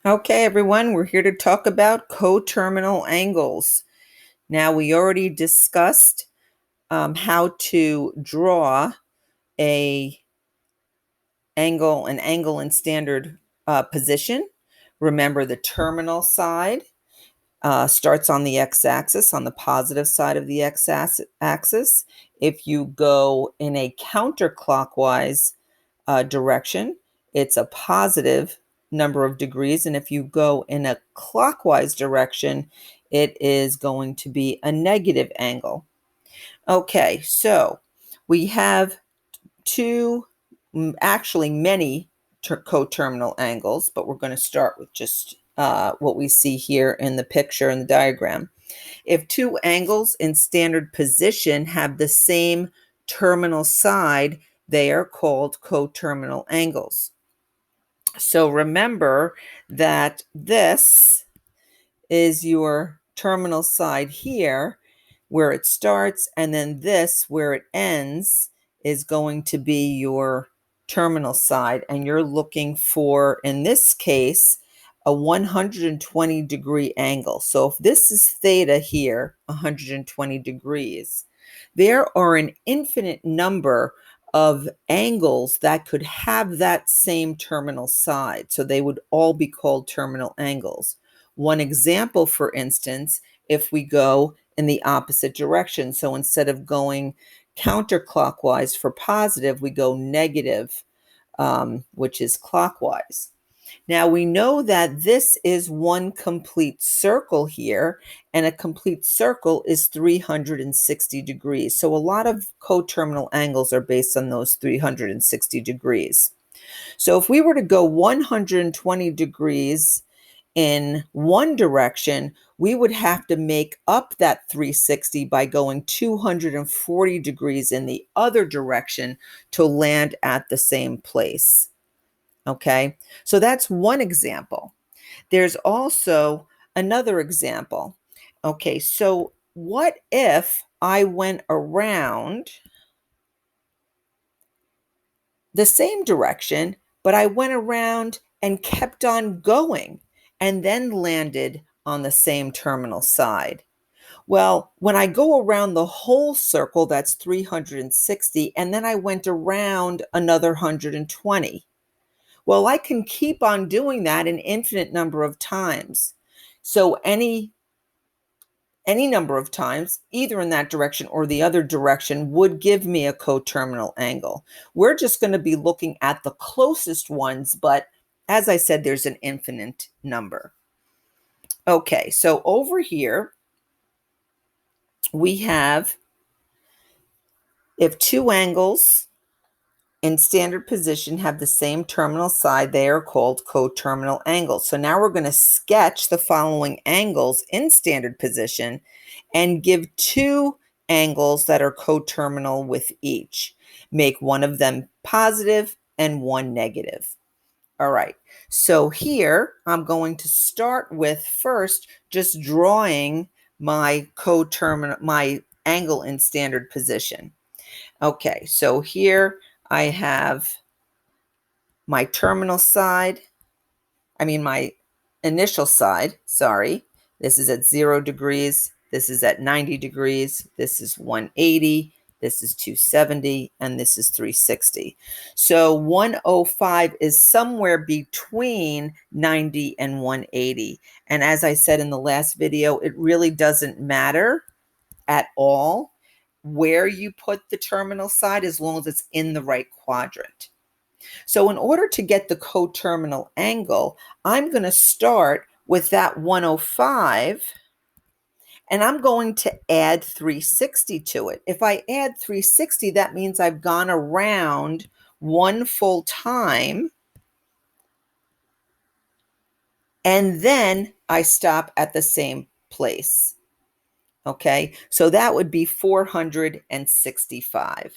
Okay, everyone, we're here to talk about coterminal angles. Now, we already discussed how to draw a an angle in standard position. Remember, the terminal side starts on the x-axis, on the positive side of the x-axis. If you go in a counterclockwise direction, it's a positive number of degrees. And if you go in a clockwise direction, it is going to be a negative angle. Okay, so we have two, actually many coterminal angles, but we're going to start with just what we see here in the picture in the diagram. If two angles in standard position have the same terminal side, they are called coterminal angles. So remember that this is your terminal side here where it starts, and then this where it ends is going to be your terminal side, and you're looking for, in this case, a 120 degree angle. So if this is theta here, 120 degrees, there are an infinite number of angles that could have that same terminal side. So they would all be called terminal angles. One example, for instance, if we go in the opposite direction. So instead of going counterclockwise for positive, we go negative, which is clockwise. Now we know that this is one complete circle here, and a complete circle is 360 degrees. So a lot of coterminal angles are based on those 360 degrees. So if we were to go 120 degrees in one direction, we would have to make up that 360 by going 240 degrees in the other direction to land at the same place. Okay, so that's one example. There's also another example. Okay, so what if I went around the same direction, but I went around and kept on going and then landed on the same terminal side? Well, when I go around the whole circle, that's 360, and then I went around another 120. Well, I can keep on doing that an infinite number of times. So any number of times, either in that direction or the other direction, would give me a coterminal angle. We're just going to be looking at the closest ones, but as I said, there's an infinite number. Okay, so over here, we have, if two angles in standard position have the same terminal side, they are called coterminal angles. So now we're going to sketch the following angles in standard position and give two angles that are coterminal with each. Make one of them positive and one negative. All right, so here I'm going to start with first just drawing my my angle in standard position. Okay, so here I have my terminal side, my initial side, sorry. This is at 0 degrees, this is at 90 degrees, this is 180, this is 270, and this is 360. So 105 is somewhere between 90 and 180. And as I said in the last video, it really doesn't matter at all where you put the terminal side as long as it's in the right quadrant. So in order to get the coterminal angle, I'm going to start with that 105, and I'm going to add 360 to it. If I add 360, that means I've gone around one full time, and then I stop at the same place. Okay, so that would be 465.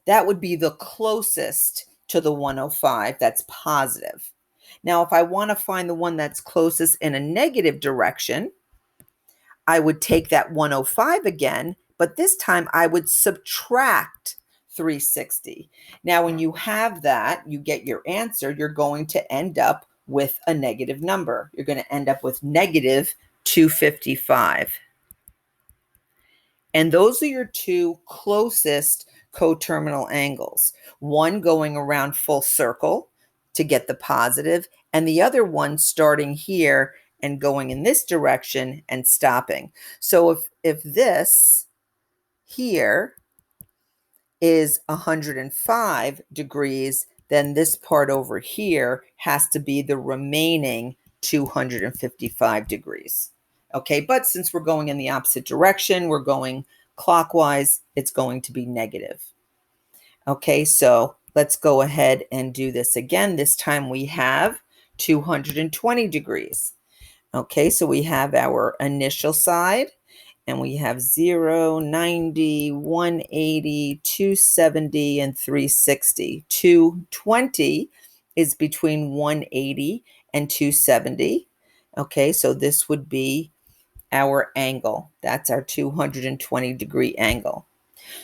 That would be the closest to the 105 that's positive. Now, if I want to find the one that's closest in a negative direction, I would take that 105 again, but this time I would subtract 360. Now, when you have that, you get your answer, you're going to end up with a negative number. You're going to end up with negative 255. And those are your two closest coterminal angles. One going around full circle to get the positive, and the other one starting here and going in this direction and stopping. So if this here is 105 degrees, then this part over here has to be the remaining 255 degrees. Okay, but since we're going in the opposite direction, we're going clockwise, it's going to be negative. Okay, so let's go ahead and do this again. This time we have 220 degrees. Okay, so we have our initial side, and we have 0, 90, 180, 270, and 360. 220 is between 180 and 270. Okay, so this would be our angle. That's our 220 degree angle.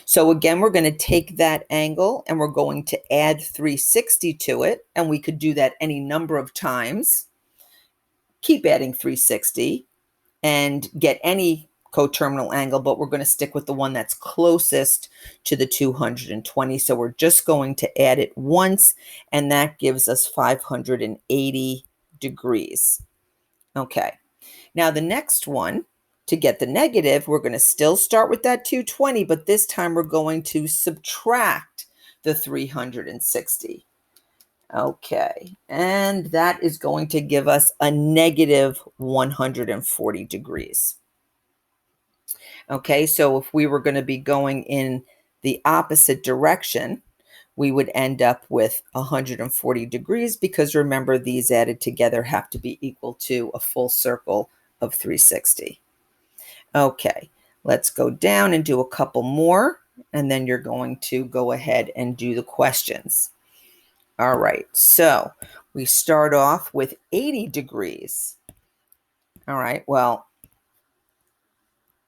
So again, we're going to take that angle and we're going to add 360 to it. And we could do that any number of times. Keep adding 360 and get any coterminal angle, but we're going to stick with the one that's closest to the 220. So we're just going to add it once, and that gives us 580 degrees. Okay. Now the next one, to get the negative, we're going to still start with that 220, but this time we're going to subtract the 360. Okay, and that is going to give us a negative 140 degrees. Okay, so if we were going to be going in the opposite direction, we would end up with 140 degrees because remember, these added together have to be equal to a full circle of 360. Okay, let's go down and do a couple more, and then you're going to go ahead and do the questions. All right, so we start off with 80 degrees. All right, well,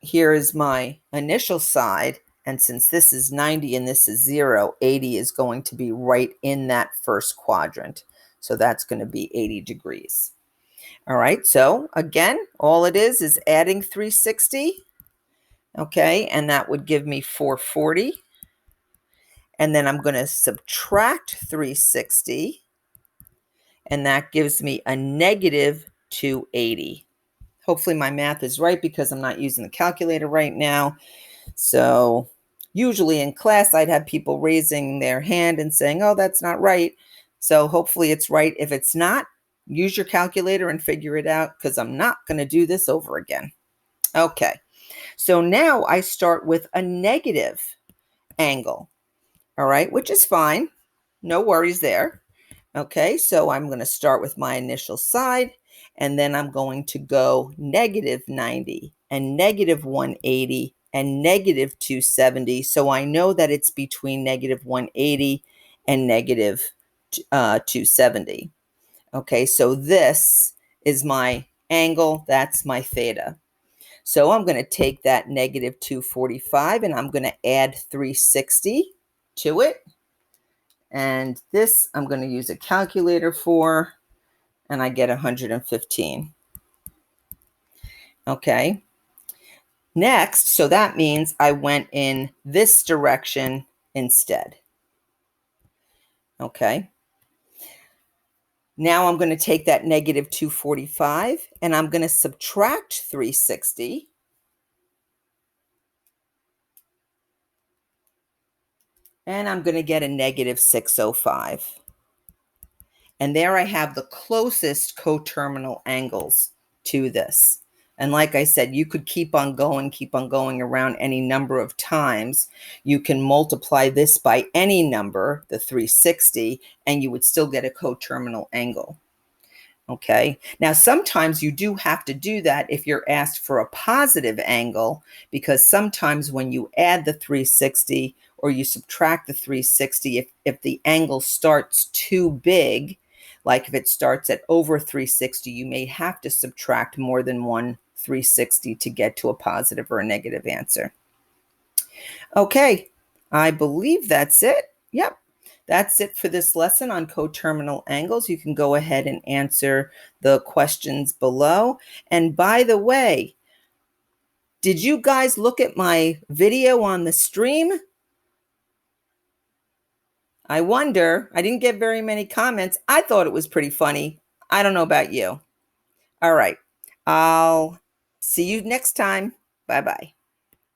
here is my initial side, and since this is 90 and this is 0, 80 is going to be right in that first quadrant. So that's going to be 80 degrees. All right, so again, all it is adding 360. Okay, and that would give me 440. And then I'm going to subtract 360. And that gives me a negative 280. Hopefully my math is right because I'm not using the calculator right now. So usually in class, I'd have people raising their hand and saying, oh, that's not right. So hopefully it's right. If it's not, use your calculator and figure it out because I'm not going to do this over again. Okay, so now I start with a negative angle. All right, which is fine. No worries there. Okay, so I'm going to start with my initial side, and then I'm going to go negative 90 and negative 180 and negative 270. So I know that it's between negative 180 and negative 270. Okay, so this is my angle. That's my theta. So I'm going to take that negative 245 and I'm going to add 360 to it. And this I'm going to use a calculator for, and I get 115. Okay. Next, so that means I went in this direction instead. Okay. Now I'm going to take that negative 245 and I'm going to subtract 360. And I'm going to get a negative 605. And there I have the closest coterminal angles to this. And like I said, you could keep on going around any number of times. You can multiply this by any number, the 360, and you would still get a coterminal angle. Okay, now sometimes you do have to do that if you're asked for a positive angle, because sometimes when you add the 360 or you subtract the 360, if the angle starts too big, like if it starts at over 360, you may have to subtract more than one 360 to get to a positive or a negative answer. Okay, I believe that's it. Yep. That's it for this lesson on coterminal angles. You can go ahead and answer the questions below. And by the way, did you guys look at my video on the stream? I wonder. I didn't get very many comments. I thought it was pretty funny. I don't know about you. All right. I'll see you next time. Bye-bye.